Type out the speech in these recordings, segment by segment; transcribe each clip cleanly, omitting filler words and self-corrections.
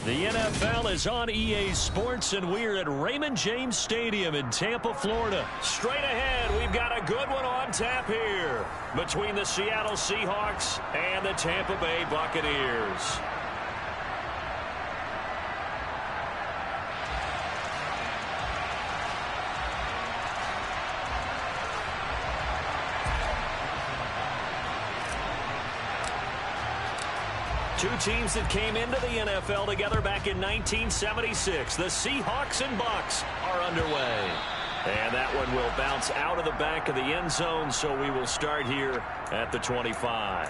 The NFL is on EA Sports, and we're at Raymond James Stadium in Tampa, Florida. Straight ahead, we've got a good one on tap here between the Seattle Seahawks and the Tampa Bay Buccaneers. Two teams that came into the NFL together back in 1976. The Seahawks and Bucs are underway. And that one will bounce out of the back of the end zone, so we will start here at the 25.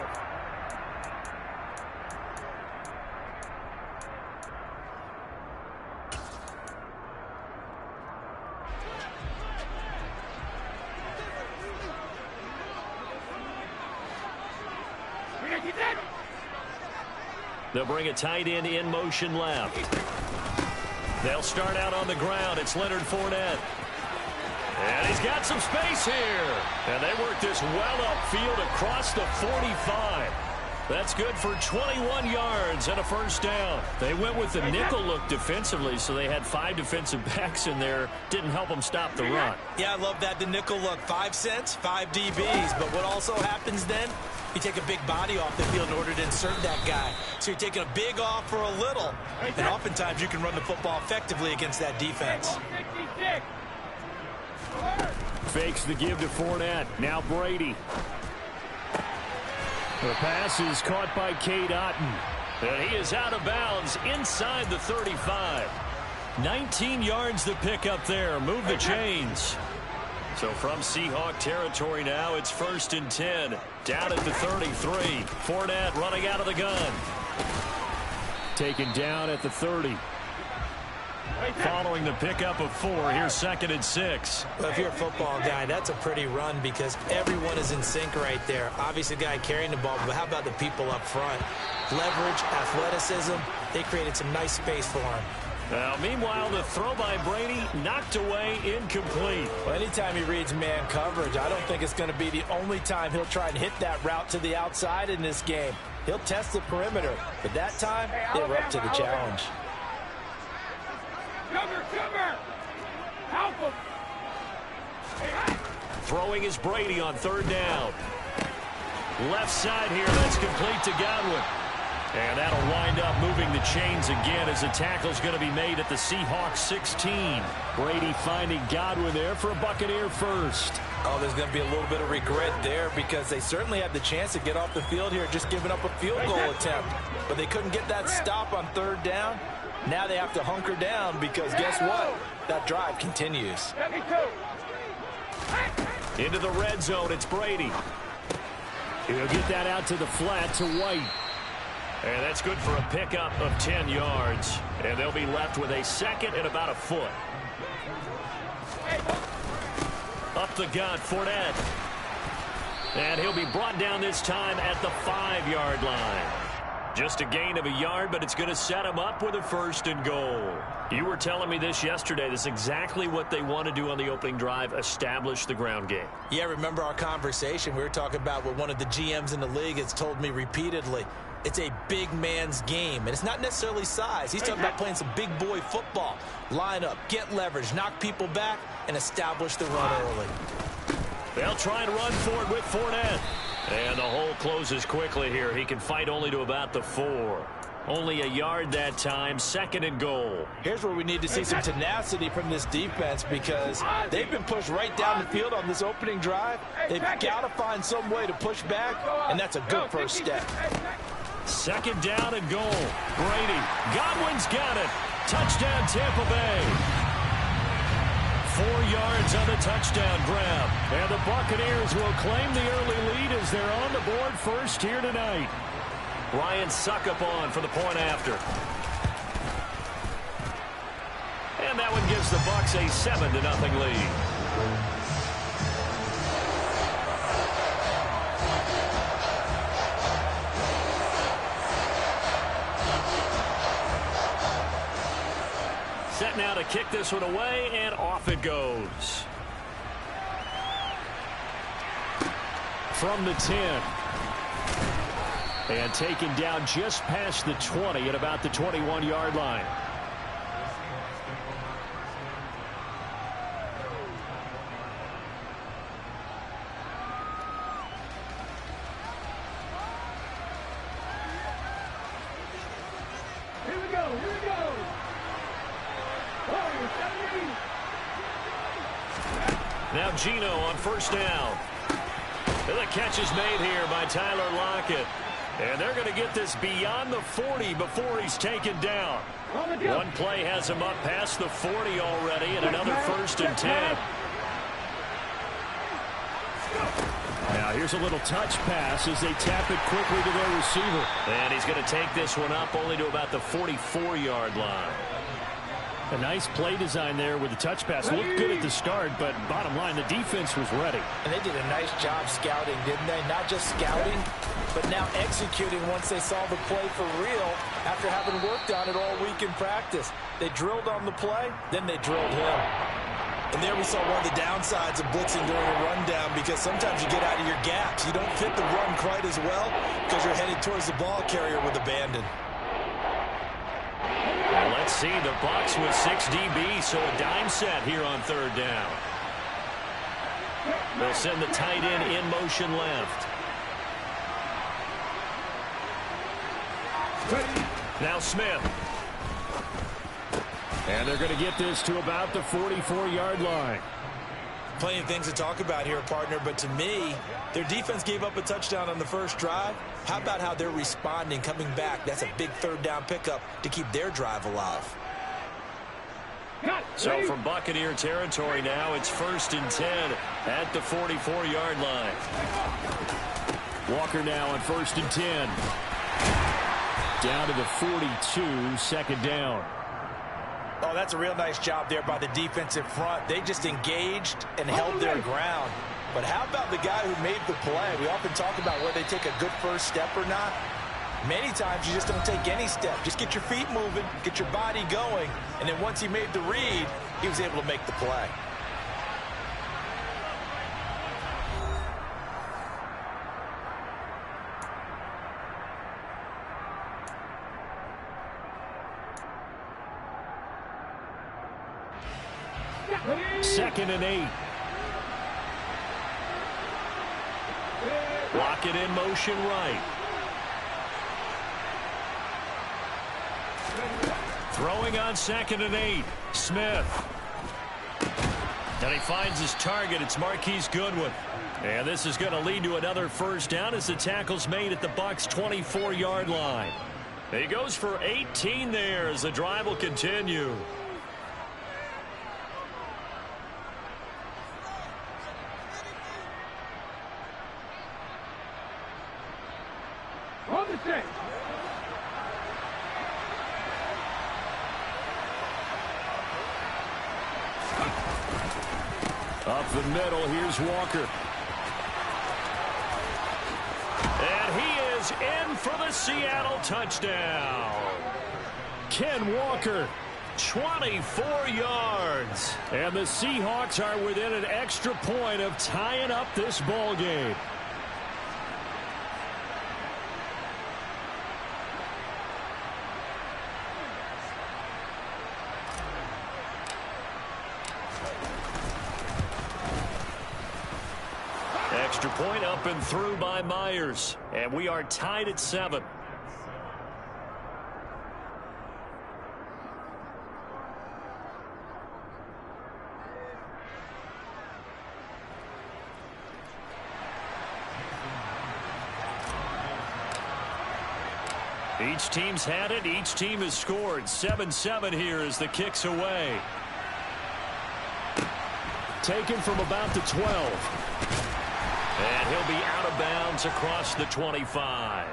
They'll bring a tight end in motion left. They'll start out on the ground. It's Leonard Fournette. And he's got some space here. And they work this well upfield across the 45. That's good for 21 yards and a first down. They went with the nickel look defensively, so they had 5 defensive backs in there. Didn't help them stop the run. Yeah, I love that, the nickel look. 5 cents, 5 DBs. But what also happens then, you take a big body off the field in order to insert that guy. So you're taking a big off for a little. And oftentimes you can run the football effectively against that defense. Fakes the give to Fournette. Now Brady. The pass is caught by Cade Otton. And he is out of bounds inside the 35. 19 yards to pick up there. Move the chains. So from Seahawk territory now, it's 1st and 10. Down at the 33. Fournette running out of the gun. Taken down at the 30. Following the pickup of 4, here's 2nd and 6. Well, if you're a football guy, that's a pretty run because everyone is in sync right there. Obviously, the guy carrying the ball, but how about the people up front? Leverage, athleticism, they created some nice space for him. Now, meanwhile, the throw by Brady knocked away, incomplete. Well, anytime he reads man coverage, I don't think it's going to be the only time he'll try and hit that route to the outside in this game. He'll test the perimeter, but that time, they were up to the challenge. Help him. Throwing is Brady on 3rd down. Left side here, that's complete to Godwin. And that'll wind up moving the chains again as the tackle's going to be made at the Seahawks 16. Brady finding Godwin there for a Buccaneer first. Oh, there's going to be a little bit of regret there because they certainly had the chance to get off the field here, just giving up a field goal attempt. But they couldn't get that stop on 3rd down. Now they have to hunker down because guess what? That drive continues. Into the red zone, it's Brady. He'll get that out to the flat to White. And that's good for a pickup of 10 yards. And they'll be left with a 2nd and about a foot. Up the gut, Fournette. And he'll be brought down this time at the 5-yard line. Just a gain of a yard, but it's going to set him up with a 1st and goal. You were telling me this yesterday. This is exactly what they want to do on the opening drive, establish the ground game. Yeah, remember our conversation. We were talking about what one of the GMs in the league has told me repeatedly. It's a big man's game, and it's not necessarily size. He's talking about playing some big boy football. Line up, get leverage, knock people back, and establish the run early. They'll try and run for it with Fournette. And the hole closes quickly here. He can fight only to about the 4. Only a yard that time, 2nd and goal. Here's where we need to see some tenacity from this defense because they've been pushed right down the field on this opening drive. They've got to find some way to push back, and that's a good first step. 2nd down and goal. Brady. Godwin's got it. Touchdown, Tampa Bay. 4 yards on the touchdown grab. And the Buccaneers will claim the early lead as they're on the board first here tonight. Ryan Suckup on for the point after. And that one gives the Bucs a 7-0 lead. Set now to kick this one away, and off it goes. From the 10. And taken down just past the 20 at about the 21-yard line. Here we go. Now Gino on first down. And the catch is made here by Tyler Lockett. And they're going to get this beyond the 40 before he's taken down. One play has him up past the 40 already, and another 1st and 10. Now here's a little touch pass as they tap it quickly to their receiver. And he's going to take this one up only to about the 44-yard line. A nice play design there with the touch pass. Looked good at the start, but bottom line, the defense was ready. And they did a nice job scouting, didn't they? Not just scouting, but now executing once they saw the play for real after having worked on it all week in practice. They drilled on the play, then they drilled him. And there we saw one of the downsides of blitzing during a rundown, because sometimes you get out of your gaps. You don't fit the run quite as well because you're headed towards the ball carrier with abandon. Well, let's see, the Bucs with 6 DB, so a dime set here on 3rd down. They'll send the tight end in motion left. Now Smith. And they're going to get this to about the 44-yard line. Plenty of things to talk about here, partner, but to me, their defense gave up a touchdown on the first drive. How about how they're responding, coming back? That's a big 3rd down pickup to keep their drive alive. So from Buccaneer territory now, it's 1st and 10 at the 44-yard line. Walker now on 1st and 10. Down to the 42, 2nd down. Oh, that's a real nice job there by the defensive front. They just engaged and held their ground. But how about the guy who made the play? We often talk about whether they take a good first step or not. Many times you just don't take any step. Just get your feet moving, get your body going, and then once he made the read, he was able to make the play. Second and 8. Lockett in motion right. Throwing on 2nd and 8. Smith. And he finds his target. It's Marquise Goodwin. And this is going to lead to another 1st down as the tackle's made at the Bucs' 24-yard line. He goes for 18 there as the drive will continue. Up the middle, here's Walker. And he is in for the Seattle touchdown. Ken Walker, 24 yards. And the Seahawks are within an extra point of tying up this ball game. Extra point up and through by Myers. And we are tied at 7. Each team's had it. Each team has scored. 7-7 here as the kick's away. Taken from about the 12. And he'll be out of bounds across the 25.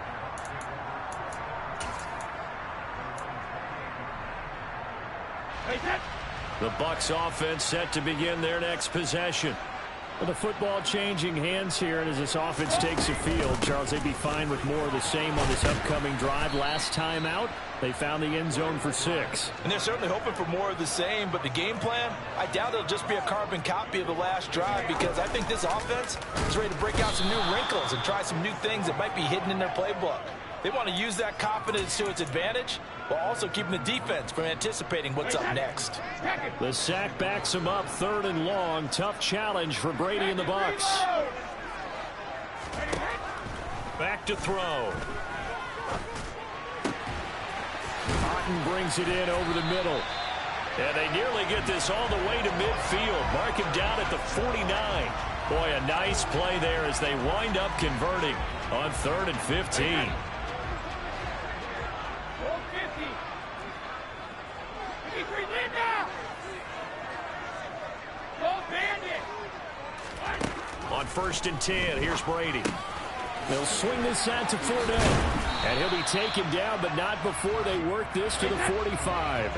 The Bucs offense set to begin their next possession. Well, the football changing hands here, and as this offense takes the field, Charles, they'd be fine with more of the same on this upcoming drive. Last time out, they found the end zone for 6. And they're certainly hoping for more of the same, but the game plan, I doubt it'll just be a carbon copy of the last drive, because I think this offense is ready to break out some new wrinkles and try some new things that might be hidden in their playbook. They want to use that confidence to its advantage while also keeping the defense from anticipating what's up next. The sack backs him up, 3rd and long. Tough challenge for Brady and the Bucs. Back to throw. Otten brings it in over the middle. And they nearly get this all the way to midfield. Mark him down at the 49. Boy, a nice play there as they wind up converting on 3rd and 15. On 1st and 10, here's Brady. They'll swing this out to Fournette. And he'll be taken down, but not before they work this to the 45.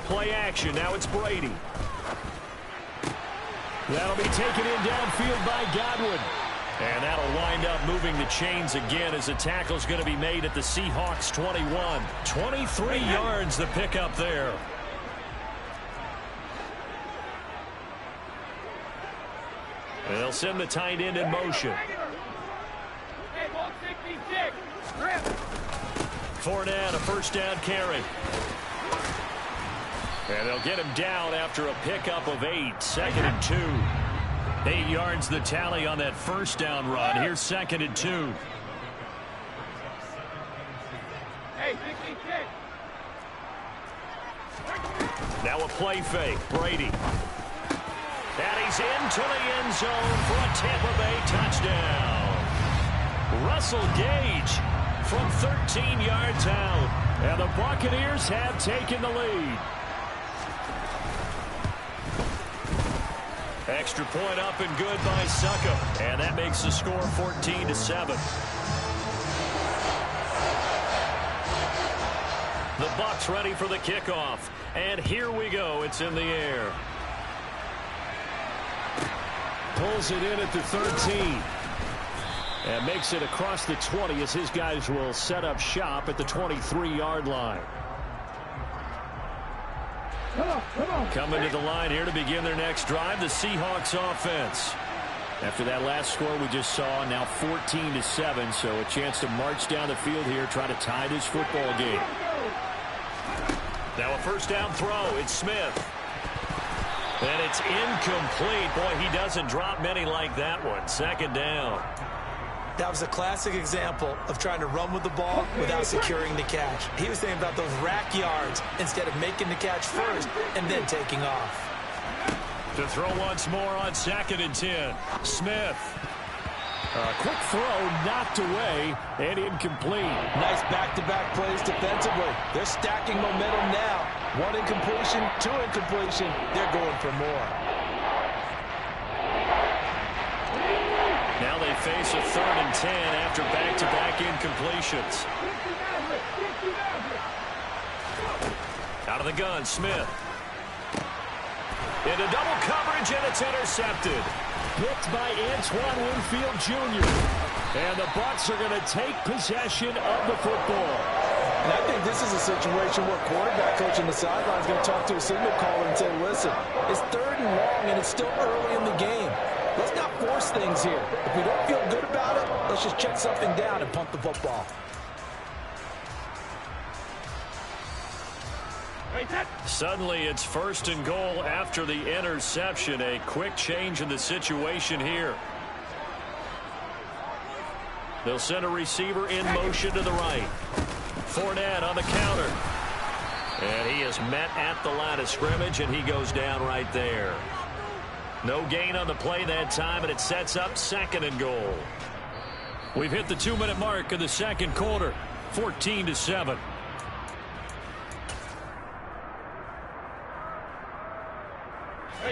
Play action. Now it's Brady. That'll be taken in downfield by Godwin. And that'll wind up moving the chains again as the tackle's going to be made at the Seahawks 21. 23 yards the pickup there. They'll send the tight end in motion. Fournette, a 1st down carry. And they'll get him down after a pickup of 8. 2nd and 2. 8 yards the tally on that 1st down run. Here's 2nd and 2. Now a play fake. Brady. And he's into the end zone for a Tampa Bay touchdown. Russell Gage from 13 yards out. And the Buccaneers have taken the lead. Extra point up and good by Succa. And that makes the score 14-7. The Bucs ready for the kickoff. And here we go. It's in the air. Pulls it in at the 13. And makes it across the 20 as his guys will set up shop at the 23-yard line. Coming to the line here to begin their next drive, the Seahawks offense. After that last score we just saw, now 14-7, so a chance to march down the field here, try to tie this football game. Now a 1st down throw. It's Smith. And it's incomplete. Boy, he doesn't drop many like that one. 2nd down. That was a classic example of trying to run with the ball without securing the catch. He was thinking about those rack yards instead of making the catch first and then taking off. To throw once more on 2nd and 10. Smith. A quick throw knocked away and incomplete. Nice back-to-back plays defensively. They're stacking momentum now. 1 incompletion, 2 incompletion. They're going for more. Now they face a 3rd and 10 after back-to-back incompletions. Out of the gun, Smith. Into double coverage, and it's intercepted. Picked by Antoine Winfield Jr. And the Bucs are going to take possession of the football. And I think this is a situation where quarterback coach on the sideline is going to talk to a signal caller and say, listen, it's 3rd and long, and it's still early in the game. Let's not force things here. If we don't feel good about it, let's just check something down and punt the football. Suddenly it's 1st and goal after the interception. A quick change in the situation here. They'll send a receiver in motion to the right. Fournette on the counter. And he is met at the line of scrimmage, and he goes down right there. No gain on the play that time, and it sets up 2nd and goal. We've hit the 2-minute mark of the 2nd quarter. 14-7.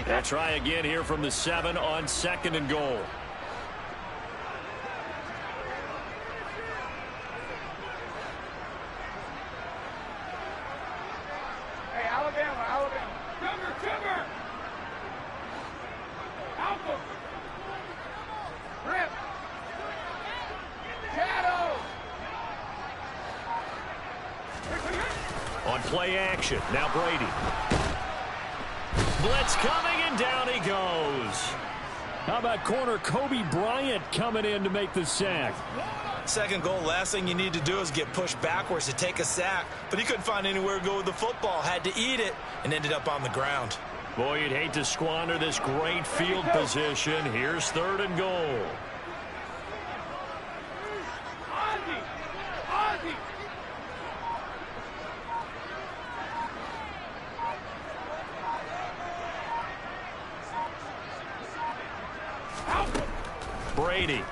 They'll try again here from the 7 on 2nd and goal. Hey, Alabama. Cover. Alpha. Rip. Shadow. On play action, now Brady. Blitz coming, and down he goes. How about corner Kobe Bryant coming in to make the sack? Second goal, last thing you need to do is get pushed backwards to take a sack. But he couldn't find anywhere to go with the football. Had to eat it and ended up on the ground. Boy, you'd hate to squander this great field position. Here's 3rd and goal. Brady.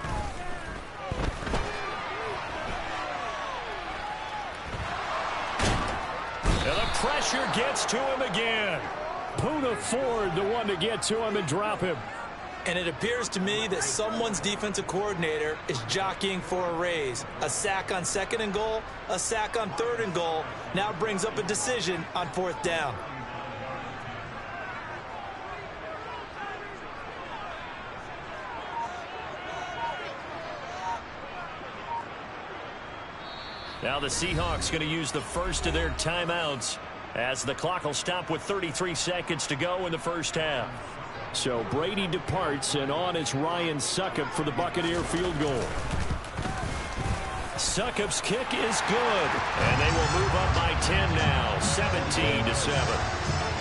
And the pressure gets to him again. Poona Ford, the one to get to him and drop him. And it appears to me that someone's defensive coordinator is jockeying for a raise. A sack on 2nd and goal, a sack on 3rd and goal. Now brings up a decision on 4th down. Now the Seahawks going to use the first of their timeouts as the clock will stop with 33 seconds to go in the first half. So Brady departs, and on is Ryan Succop for the Buccaneer field goal. Succop's kick is good, and they will move up by 10 now, 17-7.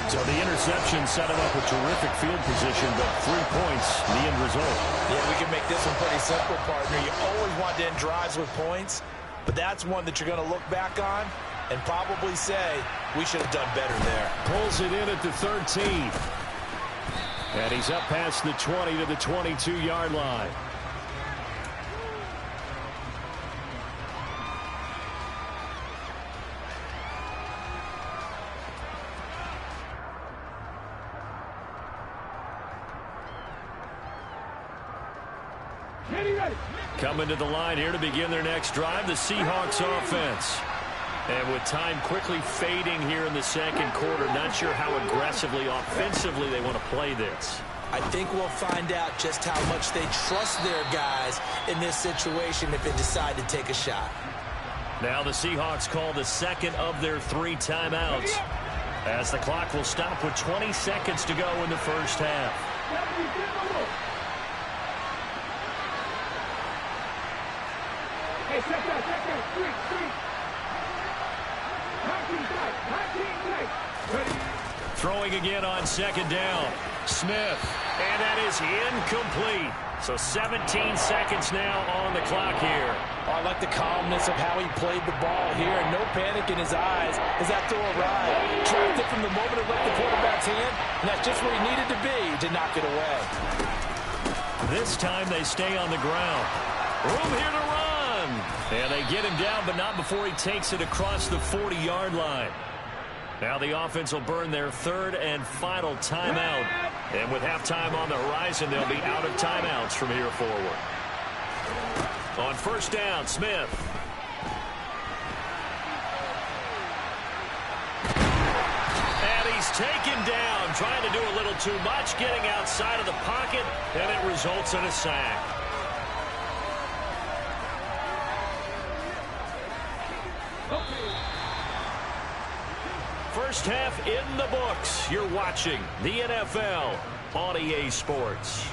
So the interception set him up with terrific field position, but 3 points, the end result. Yeah, we can make this one pretty simple, partner. You always want to end drives with points, but that's one that you're going to look back on and probably say, we should have done better there. Pulls it in at the 13. And he's up past the 20 to the 22-yard line. Coming to the line here to begin their next drive, the Seahawks offense. And with time quickly fading here in the second quarter, not sure how aggressively, offensively they want to play this. I think we'll find out just how much they trust their guys in this situation if they decide to take a shot. Now the Seahawks call the second of their 3 timeouts as the clock will stop with 20 seconds to go in the first half. Throwing again on 2nd down. Smith, and that is incomplete. So 17 seconds now on the clock here. Oh, I like the calmness of how he played the ball here, and no panic in his eyes as that throw arrived. Tracked it from the moment it left the quarterback's hand, and that's just where he needed to be to knock it away. This time they stay on the ground. Room here to run. And they get him down, but not before he takes it across the 40-yard line. Now the offense will burn their 3rd and final timeout. And with halftime on the horizon, they'll be out of timeouts from here forward. On 1st down, Smith. And he's taken down, trying to do a little too much, getting outside of the pocket, and it results in a sack. First half in the books. You're watching the NFL on EA Sports.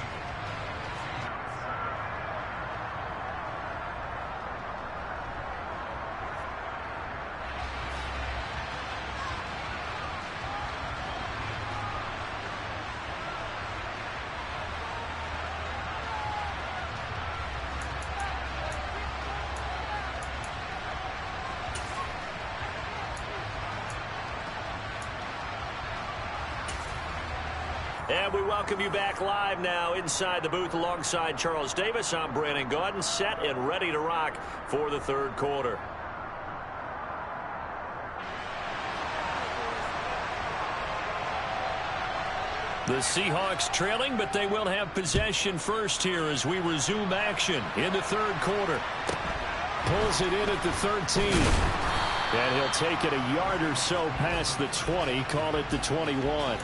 And we welcome you back live now inside the booth alongside Charles Davis. I'm Brandon Gaudin, set and ready to rock for the 3rd quarter. The Seahawks trailing, but they will have possession first here as we resume action in the 3rd quarter. Pulls it in at the 13. And he'll take it a yard or so past the 20, call it the 21.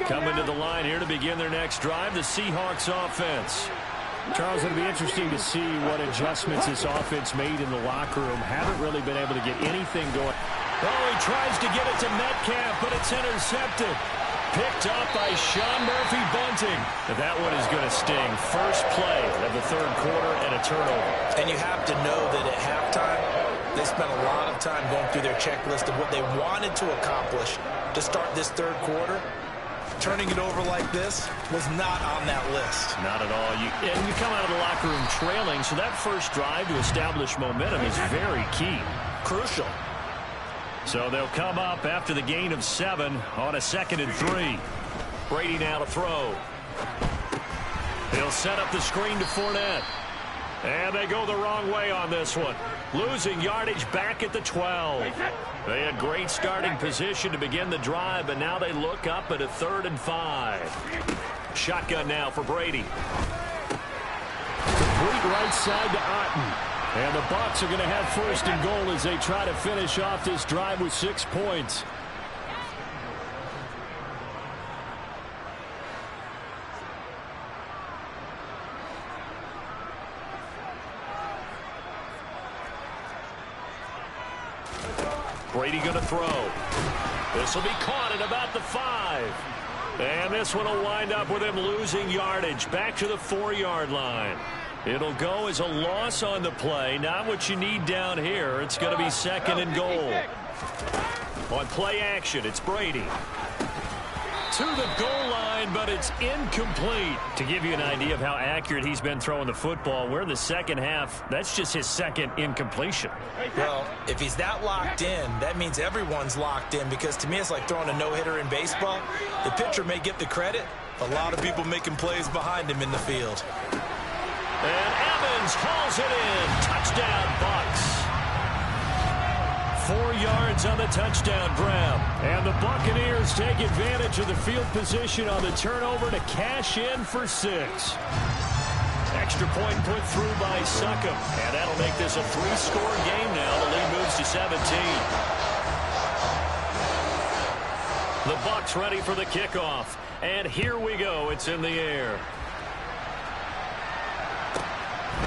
Coming to the line here to begin their next drive, the Seahawks offense. Charles, it'll be interesting to see what adjustments this offense made in the locker room. Haven't really been able to get anything going. Oh, he tries to get it to Metcalf, but it's intercepted. Picked up by Sean Murphy-Bunting. That one is going to sting. First play of the third quarter and a turnover. And you have to know that at halftime, they spent a lot of time going through their checklist of what they wanted to accomplish to start this third quarter. Turning it over like this was not on that list. Not at all. And you come out of the locker room trailing, so that first drive to establish momentum is very key. Crucial. So they'll come up after the gain of 7 on a 2nd and 3. Brady now to throw. He'll set up the screen to Fournette. And they go the wrong way on this one. Losing yardage back at the 12. They had great starting position to begin the drive, but now they look up at a 3rd and 5. Shotgun now for Brady. Complete right side to Otten. And the Bucs are going to have 1st and goal as they try to finish off this drive with 6 points. Brady going to throw. This will be caught at about the 5. And this one will wind up with him losing yardage back to the 4-yard line. It'll go as a loss on the play. Not what you need down here. It's going to be 2nd and goal. On play action, it's Brady. To the goal line, but it's incomplete. To give you an idea of how accurate he's been throwing the football, we're in the second half. That's just his 2nd incompletion. Well, if he's that locked in, that means everyone's locked in, because to me it's like throwing a no-hitter in baseball. The pitcher may get the credit. A lot of people making plays behind him in the field. And Evans hauls it in. Touchdown, Bucs. 4 yards on the touchdown grab. And the Buccaneers take advantage of the field position on the turnover to cash in for 6. Extra point put through by Succop. And that'll make this a 3-score game now. The lead moves to 17. The Bucs ready for the kickoff. And here we go. It's in the air.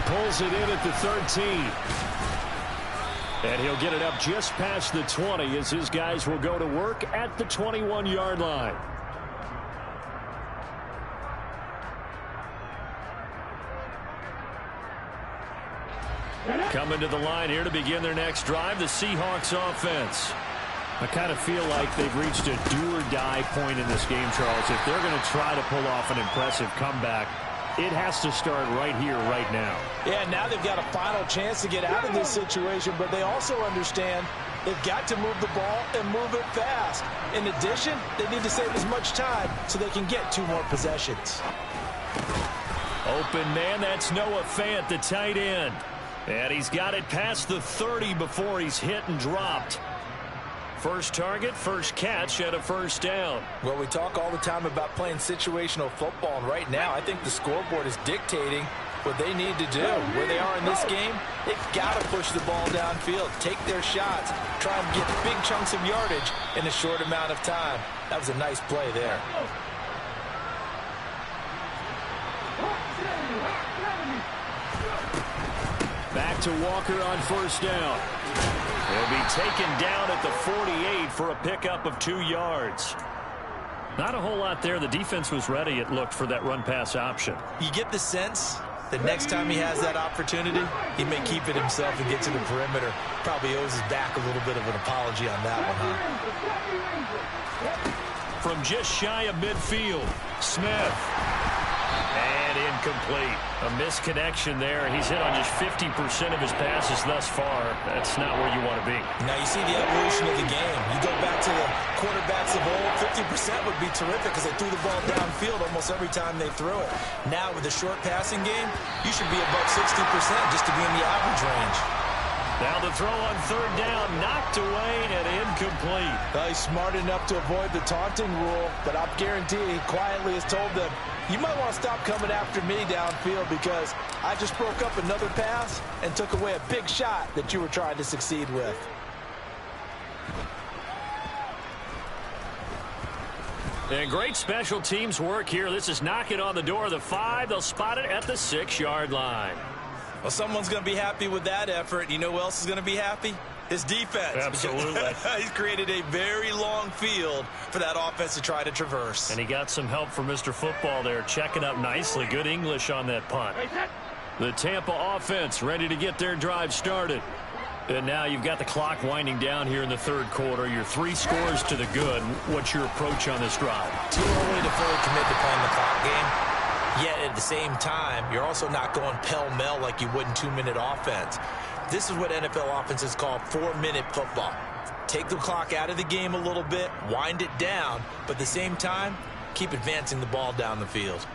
Pulls it in at the 13. And he'll get it up just past the 20 as his guys will go to work at the 21-yard line. Coming to the line here to begin their next drive, the Seahawks offense. I kind of feel like they've reached a do-or-die point in this game, Charles. If they're going to try to pull off an impressive comeback, it has to start right here, right now. Yeah, now they've got a final chance to get out of this situation, but they also understand they've got to move the ball and move it fast. In addition, they need to save as much time so they can get 2 more possessions. Open man, that's Noah Fant, the tight end. And he's got it past the 30 before he's hit and dropped. First target, first catch, and a 1st down. Well, we talk all the time about playing situational football, and right now I think the scoreboard is dictating what they need to do. Where they are in this game, they've got to push the ball downfield, take their shots, try and get big chunks of yardage in a short amount of time. That was a nice play there. Back to Walker on 1st down. He'll be taken down at the 48 for a pickup of 2 yards. Not a whole lot there. The defense was ready, it looked, for that run-pass option. You get the sense that next time he has that opportunity, he may keep it himself and get to the perimeter. Probably owes his back a little bit of an apology on that one, huh? From just shy of midfield, Smith. And incomplete. A misconnection there. He's hit on just 50% of his passes thus far. That's not where you want to be. Now you see the evolution of the game. You go back to the quarterbacks of old, 50% would be terrific because they threw the ball downfield almost every time they threw it. Now with the short passing game, you should be above 60% just to be in the average range. Now the throw on 3rd down, knocked away and incomplete. Well, he's smart enough to avoid the taunting rule, but I guarantee he quietly has told them, you might want to stop coming after me downfield because I just broke up another pass and took away a big shot that you were trying to succeed with. And great special teams work here. This is knocking on the door of the 5. They'll spot it at the 6-yard line. Well, someone's going to be happy with that effort. You know who else is going to be happy? His defense. Absolutely. He's created a very long field for that offense to try to traverse. And he got some help from Mr. Football there, checking up nicely. Good English on that punt. The Tampa offense ready to get their drive started. And now you've got the clock winding down here in the third quarter. Your 3 scores to the good. What's your approach on this drive? Too early to fully commit to playing the clock game. Yet at the same time, you're also not going pell-mell like you would in 2-minute offense. This is what NFL offenses call 4-minute football. Take the clock out of the game a little bit, wind it down, but at the same time, keep advancing the ball down the field.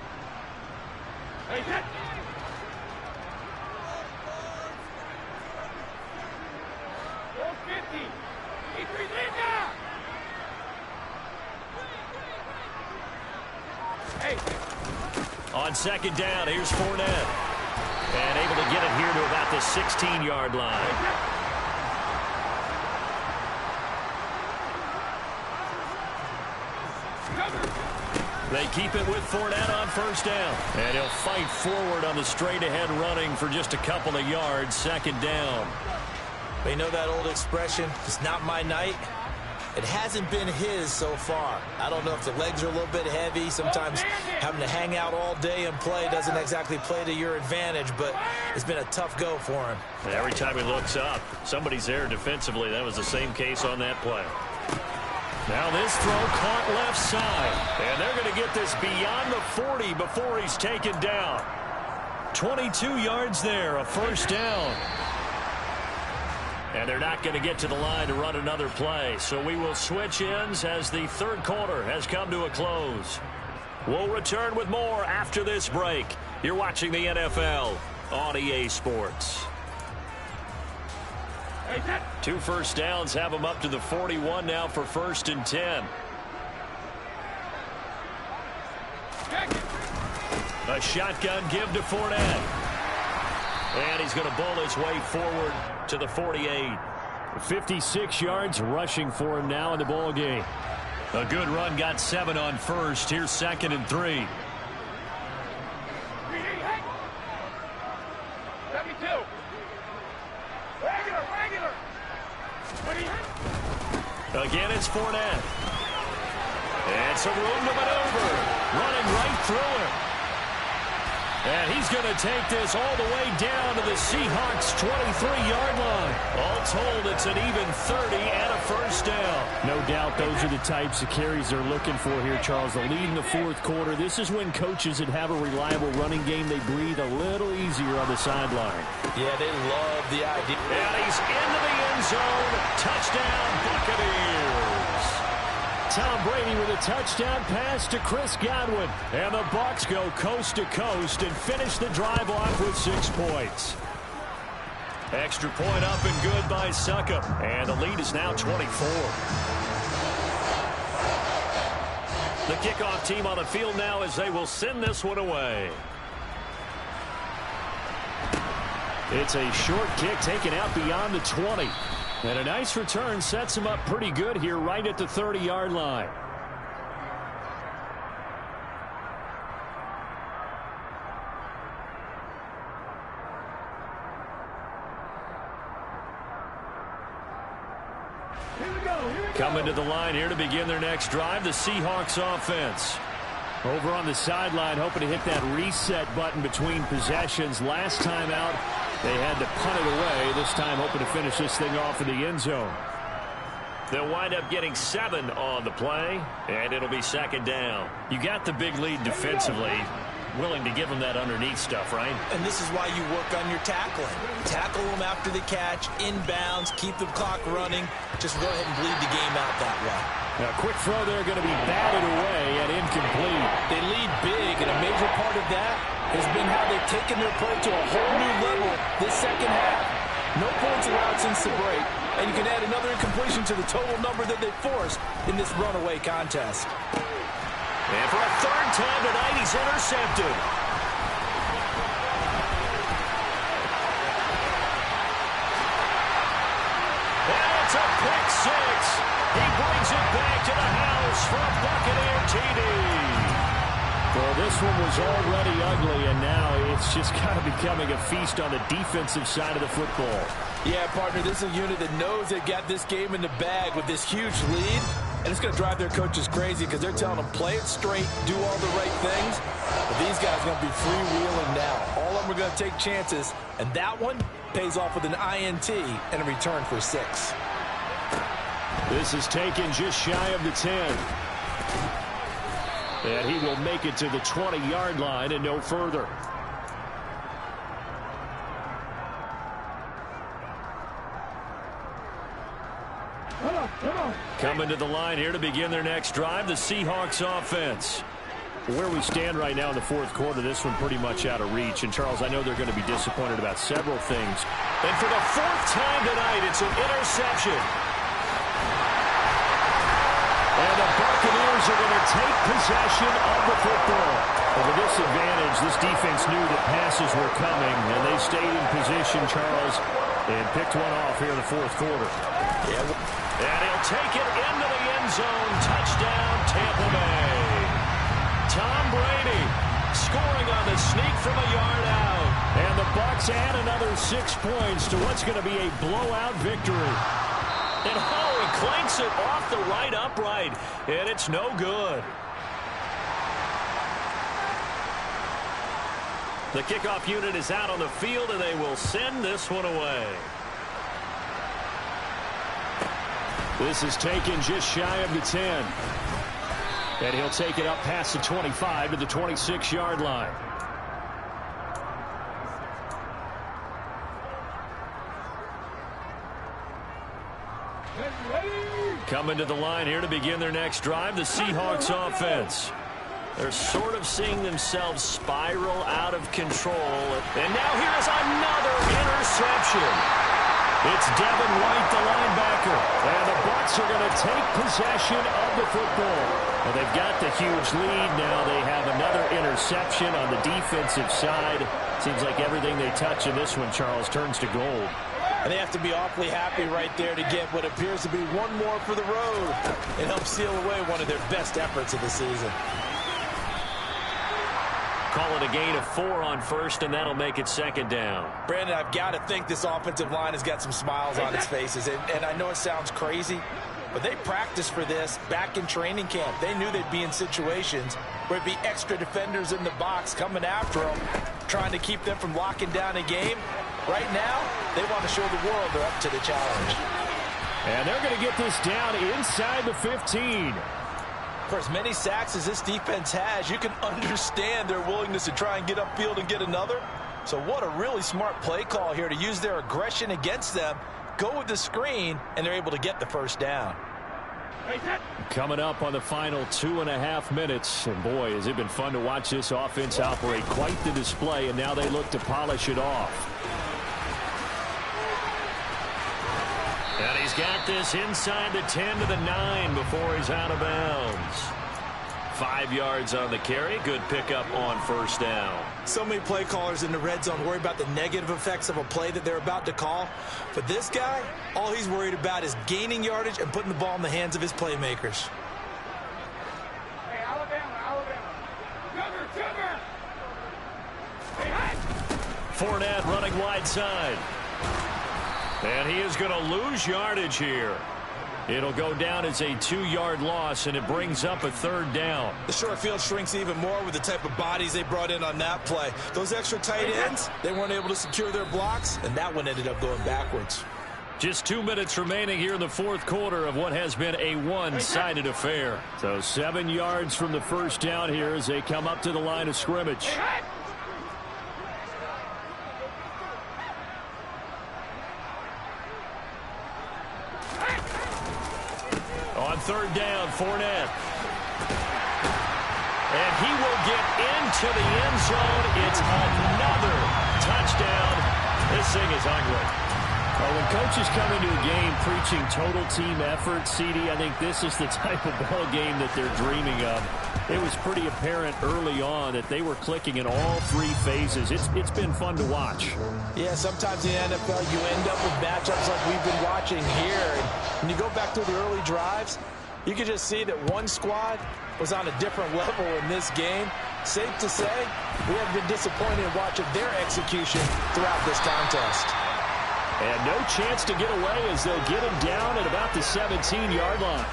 On second down, here's Fournette. And able to get it here to about the 16-yard line. They keep it with Fournette on first down. And he'll fight forward on the straight-ahead running for just a couple of yards. Second down. They know that old expression, it's not my night. It hasn't been his so far. I don't know if the legs are a little bit heavy. Sometimes having to hang out all day and play doesn't exactly play to your advantage, but it's been a tough go for him. And every time he looks up, somebody's there defensively. That was the same case on that play. Now this throw caught left side. And they're going to get this beyond the 40 before he's taken down. 22 yards there, a first down. And they're not going to get to the line to run another play. So we will switch ends as the third quarter has come to a close. We'll return with more after this break. You're watching the NFL on EA Sports. 2 first downs have them up to the 41 now for 1st and 10. A shotgun give to Fournette. And he's going to bowl his way forward to the 48. 56 yards rushing for him now in the ball game. A good run, got 7 on first. Here's 2nd and 3. Again, it's Fournette. And some room to maneuver. Running right through him. And he's going to take this all the way down to the Seahawks' 23-yard line. All told, it's an even 30 and a first down. No doubt those are the types of carries they're looking for here, Charles. The lead in the fourth quarter. This is when coaches that have a reliable running game, they breathe a little easier on the sideline. Yeah, they love the idea. And he's into the end zone. Touchdown, Buccaneers. Tom Brady with a touchdown pass to Chris Godwin. And the Bucs go coast to coast and finish the drive off with 6 points. Extra point up and good by Succop. And the lead is now 24. The kickoff team on the field now as they will send this one away. It's a short kick taken out beyond the 20. And a nice return sets him up pretty good here right at the 30-yard line. Coming to the line here to begin their next drive, the Seahawks offense. Over on the sideline, hoping to hit that reset button between possessions. Last time out, they had to punt it away. This time, hoping to finish this thing off in the end zone. They'll wind up getting 7 on the play, and it'll be 2nd down. You got the big lead defensively. Willing to give them that underneath stuff, right? And this is why you work on your tackling. Tackle them after the catch, inbounds, keep the clock running. Just go ahead and bleed the game out that way. Now, a quick throw there going to be batted away and incomplete. They lead big, and a major part of that has been how they've taken their play to a whole new level this second half. No points allowed since the break, and you can add another incompletion to the total number that they forced in this runaway contest. And for a 3rd time tonight, he's intercepted. And it's a pick 6. He brings it back to the house for a Buccaneer TD. Well, this one was already ugly, and now it's just kind of becoming a feast on the defensive side of the football. Yeah, partner, this is a unit that knows they got this game in the bag with this huge lead, and it's going to drive their coaches crazy because they're telling them play it straight, do all the right things, but these guys are going to be freewheeling now. All of them are going to take chances, and that one pays off with an INT and a return for 6. This is taken just shy of the 10. And he will make it to the 20-yard line and no further. Coming to the line here to begin their next drive, the Seahawks offense. Where we stand right now in the fourth quarter, this one pretty much out of reach. And, Charles, I know they're going to be disappointed about several things. And for the 4th time tonight, it's an interception. And the Buccaneers are going to take possession of the football. Well, with this advantage, this defense knew that passes were coming, and they stayed in position, Charles, and picked one off here in the fourth quarter. Yeah. And he'll take it into the end zone. Touchdown, Tampa Bay. Tom Brady scoring on the sneak from a yard out. And the Bucs add another 6 points to what's going to be a blowout victory. And he clanks it off the right upright, and it's no good. The kickoff unit is out on the field, and they will send this one away. This is taken just shy of the 10. And he'll take it up past the 25 to the 26-yard line. Coming to the line here to begin their next drive, the Seahawks offense. They're sort of seeing themselves spiral out of control. And now here's another interception. It's Devin White, the linebacker. And the Bucs are going to take possession of the football. Well, they've got the huge lead. Now they have another interception on the defensive side. Seems like everything they touch in this one, Charles, turns to gold. And they have to be awfully happy right there to get what appears to be one more for the road and help seal away one of their best efforts of the season. Call it a gain of 4 on first, and that'll make it 2nd down. Brandon, I've got to think this offensive line has got some smiles on its faces. And I know it sounds crazy, but they practiced for this back in training camp. They knew they'd be in situations where it'd be extra defenders in the box coming after them, trying to keep them from locking down a game. Right now, they want to show the world they're up to the challenge. And they're going to get this down inside the 15. For as many sacks as this defense has, you can understand their willingness to try and get upfield and get another. So what a really smart play call here to use their aggression against them, go with the screen, and they're able to get the 1st down. Coming up on the final 2.5 minutes. And boy, has it been fun to watch this offense operate. Quite the display, and now they look to polish it off. And he's got this inside the 10 to the 9 before he's out of bounds. 5 yards on the carry. Good pickup on 1st down. So many play callers in the red zone worry about the negative effects of a play that they're about to call. But this guy, all he's worried about is gaining yardage and putting the ball in the hands of his playmakers. Hey, Alabama. Cover. Hey, Fournette running wide side. And he is going to lose yardage here. It'll go down as a 2-yard loss, and it brings up a 3rd down. The short field shrinks even more with the type of bodies they brought in on that play. Those extra tight ends, they weren't able to secure their blocks, and that one ended up going backwards. Just 2 minutes remaining here in the fourth quarter of what has been a one-sided affair. So 7 yards from the 1st down here as they come up to the line of scrimmage. On 3rd down, Fournette. And he will get into the end zone. It's another touchdown. This thing is ugly. Well, when coaches come into a game preaching total team effort, CD, I think this is the type of ball game that they're dreaming of. It was pretty apparent early on that they were clicking in all 3 phases. It's been fun to watch. Yeah, sometimes in the NFL you end up with matchups like we've been watching here. And when you go back to the early drives, You could just see that one squad was on a different level in this game. Safe to say, we have been disappointed in watching their execution throughout this contest. And no chance to get away as they'll get him down at about the 17-yard line.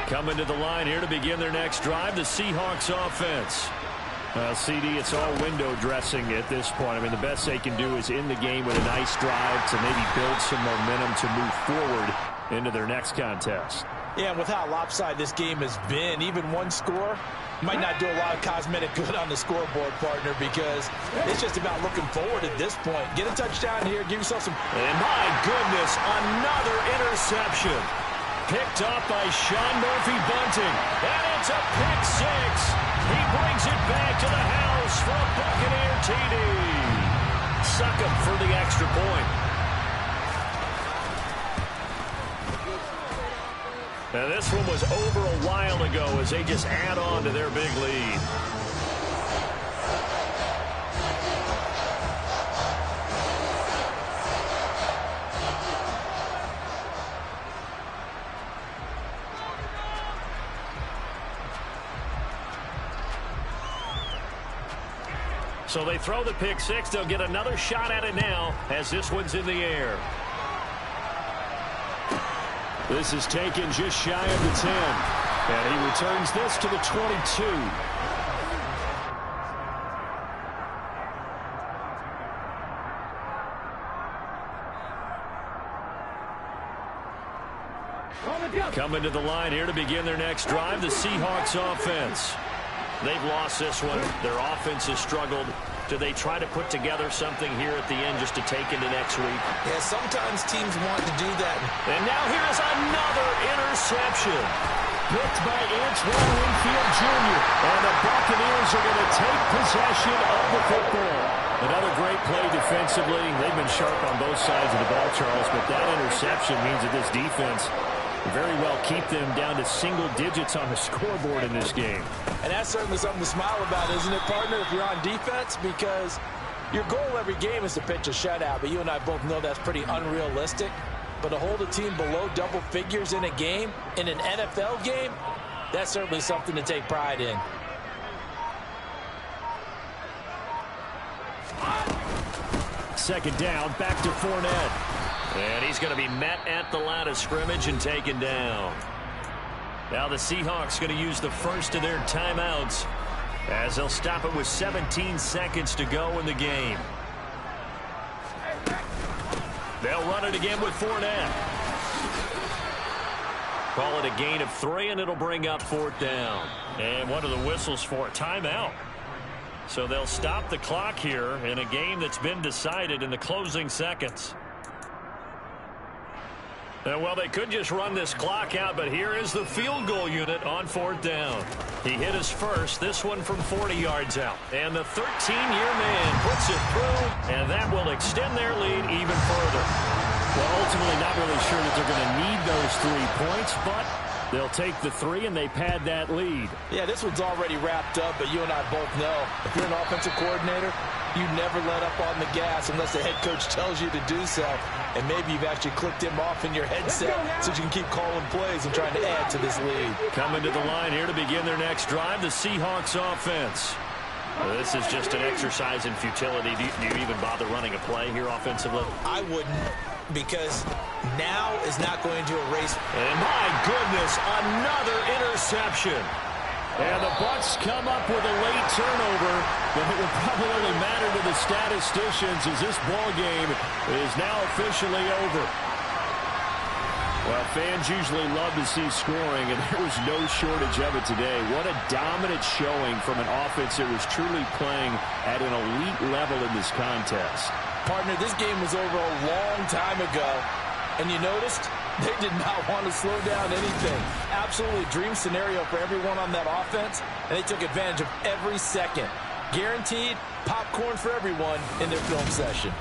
Coming to the line here to begin their next drive, the Seahawks offense. CD, it's all window dressing at this point. I mean, the best they can do is end the game with a nice drive to maybe build some momentum to move forward into their next contest. Yeah, and with how lopsided this game has been, even one score might not do a lot of cosmetic good on the scoreboard, partner, because it's just about looking forward at this point. Get a touchdown here, give yourself some... And my goodness, another interception. Picked up by Sean Murphy-Bunting. And it's a pick six. He brings it back to the house for a Buccaneer TD. Suck him for the extra point. Now this one was over a while ago as they just add on to their big lead. So they throw the pick six. They'll get another shot at it now as this one's in the air. This is taken just shy of the 10. And he returns this to the 22. Coming to the line here to begin their next drive, the Seahawks offense. They've lost this one. Their offense has struggled. Do they try to put together something here at the end just to take into next week? Yeah, sometimes teams want to do that. And now here's another interception. Picked by Antoine Winfield Jr. And the Buccaneers are going to take possession of the football. Another great play defensively. They've been sharp on both sides of the ball, Charles, but that interception means that this defense very well keep them down to single digits on the scoreboard in this game. And that's certainly something to smile about, isn't it, partner, if you're on defense? Because your goal every game is to pitch a shutout, but you and I both know that's pretty unrealistic. But to hold a team below double figures in a game, in an NFL game, that's certainly something to take pride in. Second down, back to Fournette. And he's going to be met at the line of scrimmage and taken down. Now the Seahawks going to use the first of their timeouts as they'll stop it with 17 seconds to go in the game. They'll run it again with Fournette. Call it a gain of 3, and it'll bring up 4th down. And what are the whistles for? Timeout. So they'll stop the clock here in a game that's been decided in the closing seconds. Well, they could just run this clock out, but here is the field goal unit on 4th down. He hit his first, this one from 40 yards out. And the 13-year man puts it through, and that will extend their lead even further. Well, ultimately not really sure that they're going to need those 3 points, but they'll take the 3 and they pad that lead. Yeah, this one's already wrapped up, but you and I both know if you're an offensive coordinator, you never let up on the gas unless the head coach tells you to do so. And maybe you've actually clicked him off in your headset so you can keep calling plays and trying to add to this lead. Coming to the line here to begin their next drive, the Seahawks offense. This is just an exercise in futility. Do you even bother running a play here offensively? I wouldn't, because now is not going to erase. And my goodness, another interception. And the Bucs come up with a late turnover, but it will probably only matter to the statisticians as this ball game is now officially over. Well, fans usually love to see scoring, and there was no shortage of it today. What a dominant showing from an offense that was truly playing at an elite level in this contest. Partner, this game was over a long time ago, and you noticed they did not want to slow down anything. Absolutely dream scenario for everyone on that offense, and they took advantage of every second. Guaranteed popcorn for everyone in their film session.